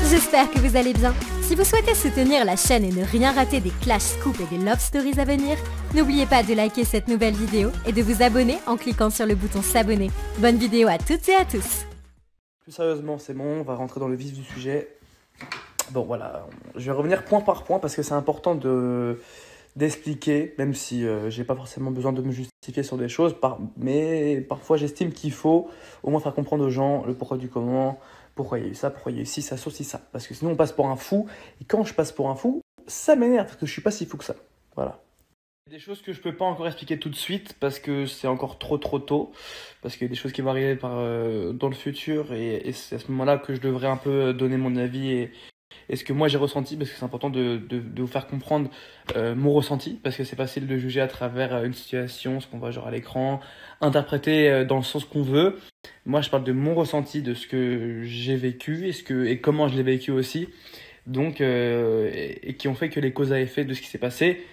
J'espère que vous allez bien. Si vous souhaitez soutenir la chaîne et ne rien rater des Clash Scoop et des Love Stories à venir, n'oubliez pas de liker cette nouvelle vidéo et de vous abonner en cliquant sur le bouton s'abonner. Bonne vidéo à toutes et à tous. Plus sérieusement, c'est bon, on va rentrer dans le vif du sujet. Bon voilà, je vais revenir point par point parce que c'est important d'expliquer, même si j'ai pas forcément besoin de me justifier sur des choses, mais parfois j'estime qu'il faut au moins faire comprendre aux gens le pourquoi du comment, pourquoi il y a eu ça, pourquoi il y a eu ci, ça, ci, ça. Parce que sinon on passe pour un fou, et quand je passe pour un fou, ça m'énerve parce que je suis pas si fou que ça. Voilà. Il y a des choses que je peux pas encore expliquer tout de suite parce que c'est encore trop tôt, parce qu'il y a des choses qui vont arriver dans le futur, et c'est à ce moment-là que je devrais un peu donner mon avis et ce que moi j'ai ressenti, parce que c'est important de vous faire comprendre mon ressenti, parce que c'est facile de juger à travers une situation, ce qu'on voit genre à l'écran, interpréter dans le sens qu'on veut. Moi je parle de mon ressenti, de ce que j'ai vécu et comment je l'ai vécu aussi, donc et qui ont fait que les causes à effet de ce qui s'est passé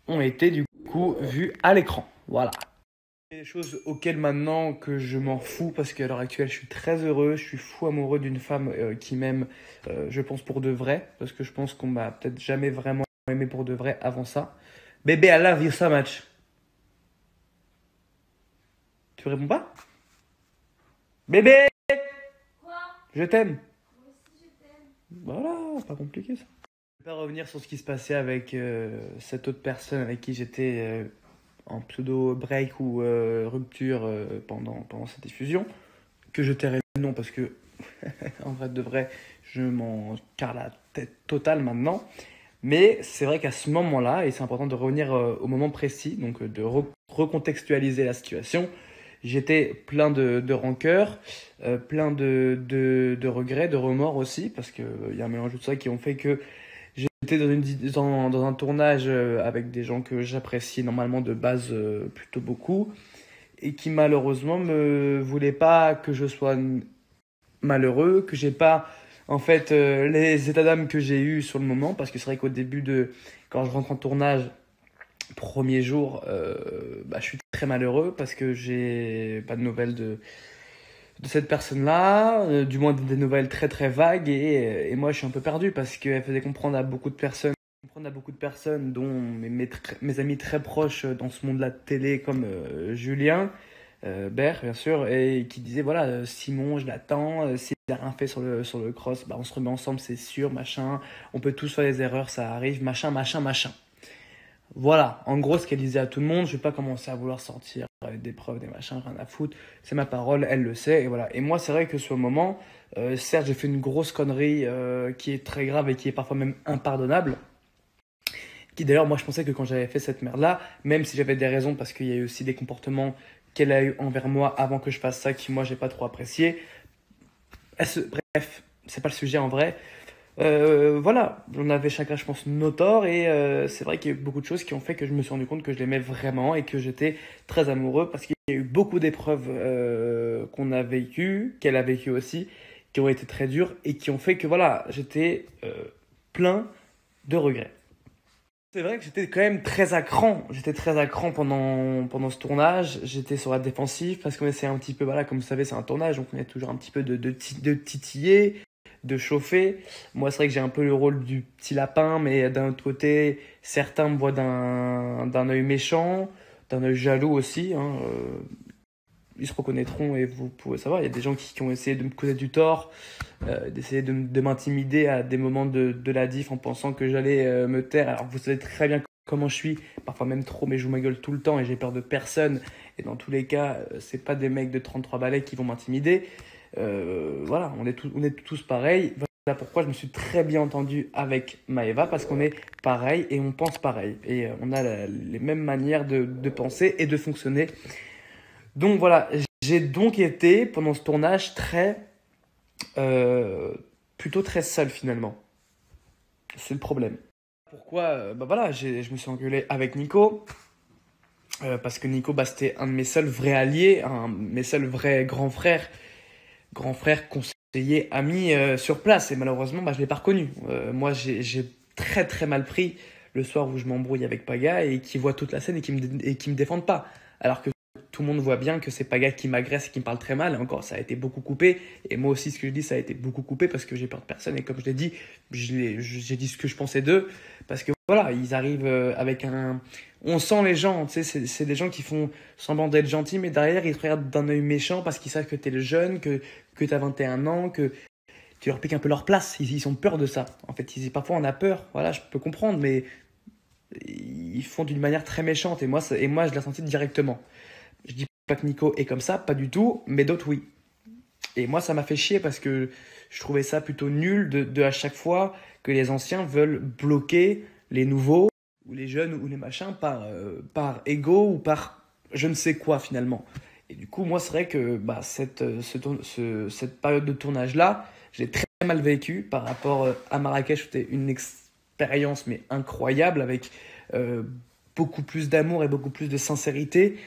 ont été du coup vues à l'écran. Voilà. Des choses auxquelles maintenant que je m'en fous, parce qu'à l'heure actuelle je suis très heureux, je suis fou amoureux d'une femme qui m'aime, je pense pour de vrai, parce que je pense qu'on m'a peut-être jamais vraiment aimé pour de vrai avant ça. Bébé, I love you so much. Tu réponds pas? Bébé! Quoi? Je t'aime. Moi aussi je t'aime. Voilà, pas compliqué ça. Je vais pas revenir sur ce qui se passait avec cette autre personne avec qui j'étais en pseudo break ou rupture pendant cette diffusion, que je tairai le nom parce que en vrai de vrai je m'en carre la tête totale maintenant, mais c'est vrai qu'à ce moment-là, et c'est important de revenir au moment précis, donc de recontextualiser la situation, j'étais plein de rancœur, plein de regrets, de remords aussi, parce qu'il y a un mélange de tout ça qui ont fait que j'étais dans un tournage avec des gens que j'apprécie normalement de base plutôt beaucoup, et qui malheureusement me voulaient pas que je sois malheureux, que j'ai pas en fait les états d'âme que j'ai eu sur le moment, parce que c'est vrai qu'au début quand je rentre en tournage, premier jour, je suis très malheureux parce que j'ai pas de nouvelles de cette personne-là, du moins des nouvelles très très vagues, et moi je suis un peu perdu parce qu'elle faisait comprendre à beaucoup de personnes, dont mes amis très proches dans ce monde-là de télé, comme Julien Bert bien sûr, et qui disait voilà, Simon je l'attends, s'il a rien fait sur le cross, on se remet ensemble, c'est sûr, machin, on peut tous faire des erreurs, ça arrive, machin. Voilà, en gros, ce qu'elle disait à tout le monde. Je vais pas commencer à vouloir sortir avec des preuves, des machins, rien à foutre. C'est ma parole, elle le sait, et voilà. Et moi, c'est vrai que sur le moment, certes, j'ai fait une grosse connerie qui est très grave et qui est parfois même impardonnable. Qui d'ailleurs, moi, je pensais que quand j'avais fait cette merde-là, même si j'avais des raisons, parce qu'il y a eu aussi des comportements qu'elle a eu envers moi avant que je fasse ça, qui moi, j'ai pas trop apprécié. Bref, c'est pas le sujet en vrai. Voilà, on avait chacun, je pense, nos torts, et c'est vrai qu'il y a eu beaucoup de choses qui ont fait que je me suis rendu compte que je l'aimais vraiment et que j'étais très amoureux, parce qu'il y a eu beaucoup d'épreuves qu'on a vécues, qu'elle a vécues aussi, qui ont été très dures et qui ont fait que voilà, j'étais plein de regrets. C'est vrai que j'étais quand même très à cran. J'étais très à cran pendant ce tournage. J'étais sur la défensive parce qu'on essaie un petit peu, voilà, comme vous savez, c'est un tournage, donc on est toujours un petit peu de titiller, de chauffer. Moi, c'est vrai que j'ai un peu le rôle du petit lapin, mais d'un autre côté, certains me voient d'un œil méchant, d'un œil jaloux aussi, hein. Ils se reconnaîtront et vous pouvez savoir. Il y a des gens qui ont essayé de me causer du tort, d'essayer de m'intimider à des moments de la diff en pensant que j'allais me taire. Alors vous savez très bien comment je suis, parfois même trop, mais je joue ma gueule tout le temps et j'ai peur de personne. Et dans tous les cas, c'est pas des mecs de 33 balais qui vont m'intimider. Voilà, on est tous pareils. Voilà pourquoi je me suis très bien entendu avec Maëva, parce qu'on est pareil et on pense pareil. Et on a les mêmes manières de penser et de fonctionner. Donc voilà, j'ai donc été pendant ce tournage plutôt très seul finalement. C'est le problème. Pourquoi? Voilà, je me suis engueulé avec Nico. Parce que Nico, c'était un de mes seuls vrais alliés, mes seuls vrais grands frères, conseillers, amis sur place. Et malheureusement, je ne l'ai pas reconnu. Moi, j'ai très très mal pris le soir où je m'embrouille avec Paga et qui voit toute la scène et qui me défendent pas. Alors que tout le monde voit bien que c'est Paga qui m'agresse et qui me parle très mal. Et encore, ça a été beaucoup coupé. Et moi aussi, ce que je dis, ça a été beaucoup coupé parce que j'ai peur de personne. Et comme je l'ai dit, j'ai dit ce que je pensais d'eux. Parce que voilà, ils arrivent avec un... On sent les gens, tu sais, c'est des gens qui font semblant d'être gentils, mais derrière, ils te regardent d'un œil méchant parce qu'ils savent que t'es le jeune, que t'as 21 ans, que tu leur piques un peu leur place. Ils ont peur de ça. En fait, parfois, on a peur. Voilà, je peux comprendre, mais ils font d'une manière très méchante. Et moi, je l'ai senti directement. Je dis pas que Nico est comme ça, pas du tout, mais d'autres, oui. Et moi, ça m'a fait chier parce que je trouvais ça plutôt nul de à chaque fois que les anciens veulent bloquer les nouveaux, ou les jeunes, ou les machins, par ego ou par je ne sais quoi finalement. Et du coup, moi, c'est vrai que cette période de tournage-là, j'ai très mal vécu par rapport à Marrakech. C'était une expérience mais incroyable avec beaucoup plus d'amour et beaucoup plus de sincérité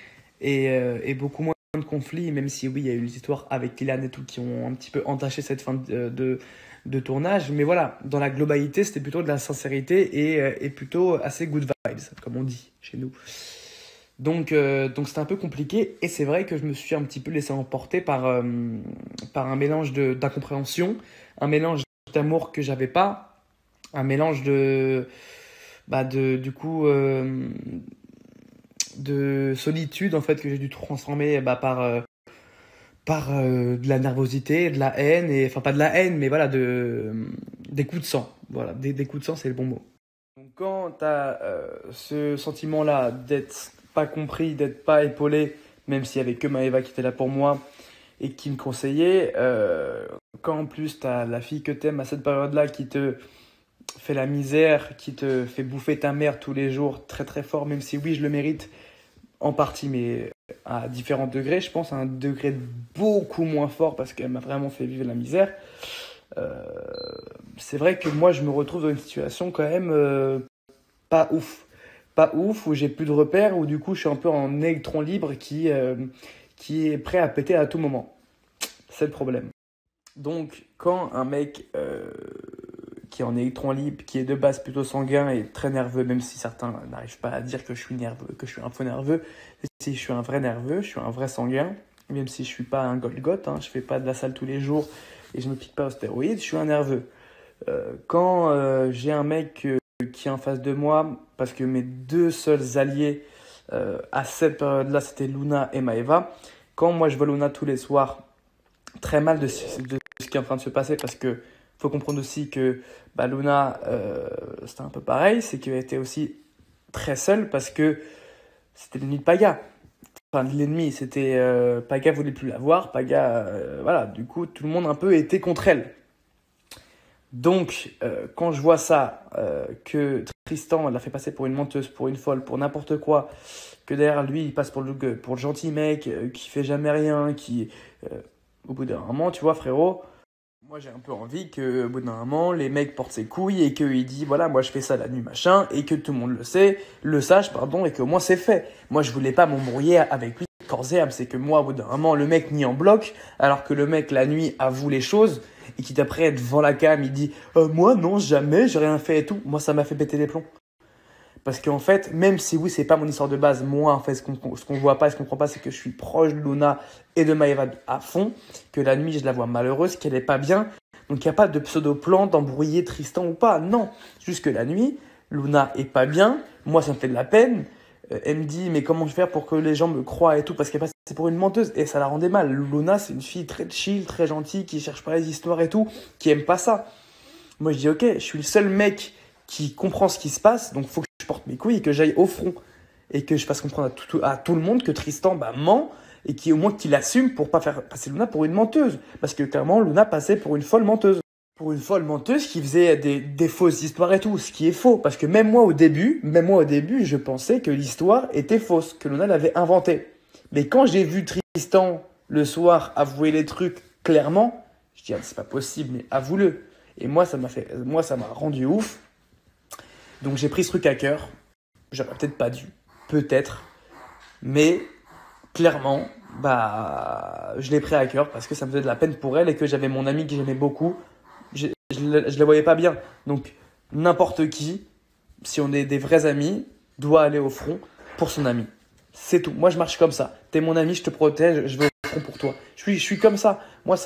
et beaucoup moins de conflits, même si oui, il y a eu les histoires avec Kylian et tout qui ont un petit peu entaché cette fin de tournage. Mais voilà, dans la globalité, c'était plutôt de la sincérité et plutôt assez good vibes, comme on dit chez nous. Donc c'était un peu compliqué et c'est vrai que je me suis un petit peu laissé emporter par un mélange d'incompréhension, un mélange d'amour que j'avais pas, un mélange de solitude en fait que j'ai dû transformer par de la nervosité, de la haine, et enfin pas de la haine mais voilà des coups de sang. Voilà, des coups de sang, c'est le bon mot. Donc quand tu as ce sentiment-là d'être pas compris, d'être pas épaulé, même s'il y avait que Maëva qui était là pour moi et qui me conseillait, quand en plus tu as la fille que t'aimes à cette période-là qui te fait la misère, qui te fait bouffer ta mère tous les jours très très fort, même si oui je le mérite en partie, mais à différents degrés, je pense à un degré beaucoup moins fort parce qu'elle m'a vraiment fait vivre la misère. C'est vrai que moi je me retrouve dans une situation quand même pas ouf, où j'ai plus de repères, où du coup je suis un peu en électron libre qui est prêt à péter à tout moment. C'est le problème. Donc quand un mec qui est en électron libre, qui est de base plutôt sanguin et très nerveux, même si certains n'arrivent pas à dire que je suis nerveux, que je suis un peu nerveux, si je suis un vrai nerveux, je suis un vrai sanguin, même si je suis pas un Golgoth, je fais pas de la salle tous les jours et je me pique pas aux stéroïdes, je suis un nerveux. Quand j'ai un mec qui est en face de moi, parce que mes deux seuls alliés à cette période-là, c'était Luna et Maëva, quand moi je vois Luna tous les soirs, très mal de ce qui est en train de se passer, parce que faut comprendre aussi que Luna, c'était un peu pareil, c'est qu'elle était aussi très seule parce que c'était l'ennemi de Paga. Enfin, l'ennemi, c'était Paga voulait plus la voir, Paga, voilà, du coup, tout le monde un peu était contre elle. Donc, quand je vois ça, que Tristan l'a fait passer pour une menteuse, pour une folle, pour n'importe quoi, que derrière lui, il passe pour le gentil mec, qui fait jamais rien, au bout d'un moment, tu vois, frérot, moi j'ai un peu envie qu'au bout d'un moment, les mecs portent ses couilles et qu'il dit, voilà, moi je fais ça la nuit, machin, et que tout le monde le sache, et qu'au moins c'est fait. Moi je voulais pas m'embrouiller avec lui corps et âme, c'est que moi, au bout d'un moment, le mec nie en bloc, alors que le mec, la nuit, avoue les choses, et qui d'après devant la cam, il dit moi non, jamais, j'ai rien fait et tout. Moi ça m'a fait péter les plombs. Parce qu'en fait, même si oui, c'est pas mon histoire de base, moi en fait, ce qu'on voit pas et ce qu'on comprend pas, c'est que je suis proche de Luna et de Maëva à fond, que la nuit je la vois malheureuse, qu'elle est pas bien. Donc il n'y a pas de pseudo-plan d'embrouiller Tristan ou pas. Non, juste que la nuit, Luna est pas bien, moi ça me fait de la peine. Elle me dit mais comment je vais faire pour que les gens me croient et tout, parce qu'elle passe pour une menteuse et ça la rendait mal. Luna c'est une fille très chill, très gentille, qui cherche pas les histoires et tout, qui aime pas ça. Moi je dis ok, je suis le seul mec qui comprend ce qui se passe, donc faut que je porte mes couilles et que j'aille au front et que je fasse comprendre à tout le monde que Tristan ment et au moins qu'il assume pour pas faire passer Luna pour une menteuse, parce que clairement Luna passait pour une folle menteuse. Pour une folle menteuse qui faisait des fausses histoires et tout, ce qui est faux. Parce que même moi au début, je pensais que l'histoire était fausse, que Luna l'avait inventée. Mais quand j'ai vu Tristan le soir avouer les trucs clairement, je dis c'est pas possible, mais avoue-le. Et moi ça m'a rendu ouf. Donc j'ai pris ce truc à cœur. J'aurais peut-être pas dû, peut-être, mais clairement, je l'ai pris à cœur parce que ça me faisait de la peine pour elle et que j'avais mon ami que j'aimais beaucoup. Je la voyais pas bien. Donc, n'importe qui, si on est des vrais amis, doit aller au front pour son ami. C'est tout. Moi, je marche comme ça. T'es mon ami, je te protège, je vais au front pour toi. Je suis comme ça. Moi,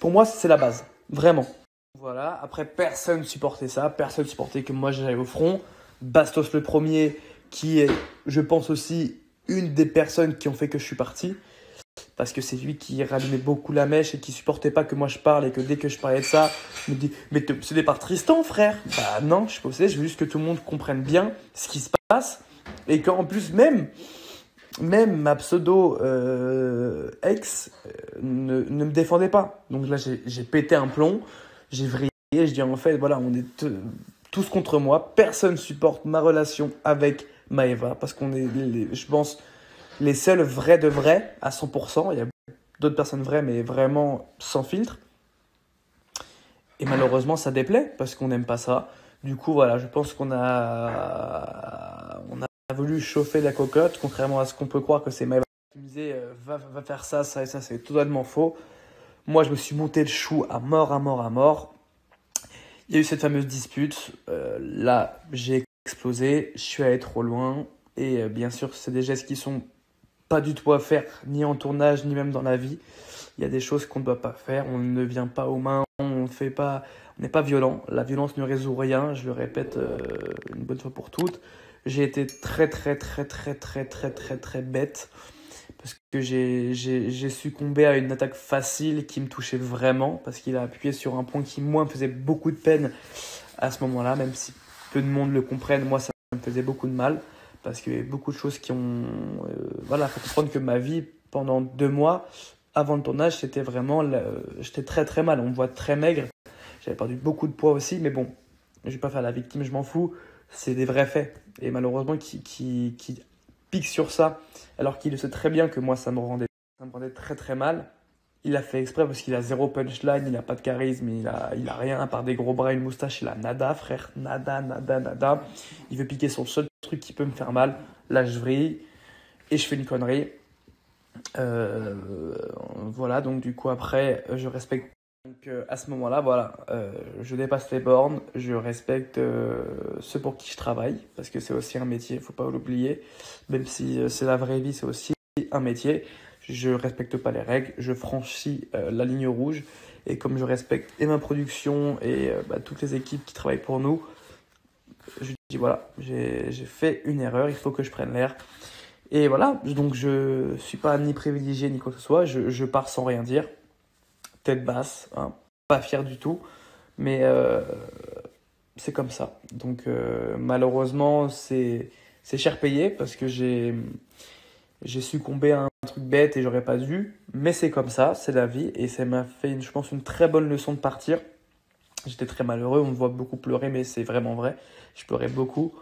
pour moi, c'est la base. Vraiment. Voilà. Après, personne supportait ça. Personne supportait que moi, j'aille au front. Bastos le premier, qui est, je pense aussi, une des personnes qui ont fait que je suis parti. Parce que c'est lui qui rallumait beaucoup la mèche et qui supportait pas que moi je parle et que dès que je parlais de ça, il me dit « Mais t'es obsédé par Tristan, frère !» Bah non, je suis pas obsédé, je veux juste que tout le monde comprenne bien ce qui se passe. Et qu'en plus, même ma pseudo ex ne me défendait pas. Donc là, j'ai pété un plomb, j'ai vrillé, je dis en fait, voilà, on est tous contre moi. Personne supporte ma relation avec Maëva parce qu'on est, je pense, les seuls vrais de vrais à 100%. Il y a d'autres personnes vraies, mais vraiment sans filtre. Et malheureusement, ça déplaît parce qu'on n'aime pas ça. Du coup, voilà, je pense qu'on a voulu chauffer la cocotte, contrairement à ce qu'on peut croire que c'est Maëva qui me disait va faire ça, ça et ça, c'est totalement faux. Moi, je me suis monté le chou à mort, à mort, à mort. Il y a eu cette fameuse dispute. Là, j'ai explosé, je suis allé trop loin. Et bien sûr, c'est des gestes qui sont pas du tout à faire, ni en tournage, ni même dans la vie. Il y a des choses qu'on ne doit pas faire. On ne vient pas aux mains, on n'est pas violent. La violence ne résout rien. Je le répète une bonne fois pour toutes. J'ai été très bête parce que j'ai succombé à une attaque facile qui me touchait vraiment parce qu'il a appuyé sur un point qui, moi, me faisait beaucoup de peine à ce moment-là, même si peu de monde le comprenne. Moi, ça me faisait beaucoup de mal parce qu'il y avait beaucoup de choses qui ont... voilà, il faut comprendre que ma vie, pendant 2 mois, avant le tournage, c'était vraiment... j'étais très mal. On me voit très maigre. J'avais perdu beaucoup de poids aussi, mais bon, je vais pas faire la victime, je m'en fous. C'est des vrais faits. Et malheureusement, qui pique sur ça, alors qu'il sait très bien que moi, ça me rendait très mal. Il a fait exprès parce qu'il a 0 punchline, il n'a pas de charisme, il a rien à part des gros bras et une moustache. Il a nada, frère, nada. Il veut piquer sur le seul truc qui peut me faire mal. Là, je vrille et je fais une connerie. Voilà, donc du coup, après, je respecte. Donc à ce moment-là, voilà, je dépasse les bornes, je respecte ceux pour qui je travaille, parce que c'est aussi un métier, il ne faut pas l'oublier, même si c'est la vraie vie, c'est aussi un métier. Je ne respecte pas les règles, je franchis la ligne rouge, et comme je respecte et ma production et toutes les équipes qui travaillent pour nous, je dis voilà, j'ai fait une erreur, il faut que je prenne l'air. Et voilà, donc je ne suis pas ni privilégié ni quoi que ce soit, je pars sans rien dire. Tête basse, hein, pas fier du tout, mais c'est comme ça. Donc malheureusement, c'est cher payé parce que j'ai succombé à un truc bête et j'aurais pas dû, mais c'est comme ça, c'est la vie et ça m'a fait, je pense, une très bonne leçon de partir. J'étais très malheureux, on me voit beaucoup pleurer, mais c'est vraiment vrai. Je pleurais beaucoup,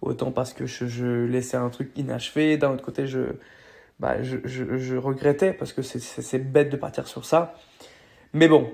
autant parce que je laissais un truc inachevé, d'un autre côté, je regrettais parce que c'est bête de partir sur ça. Mais bon,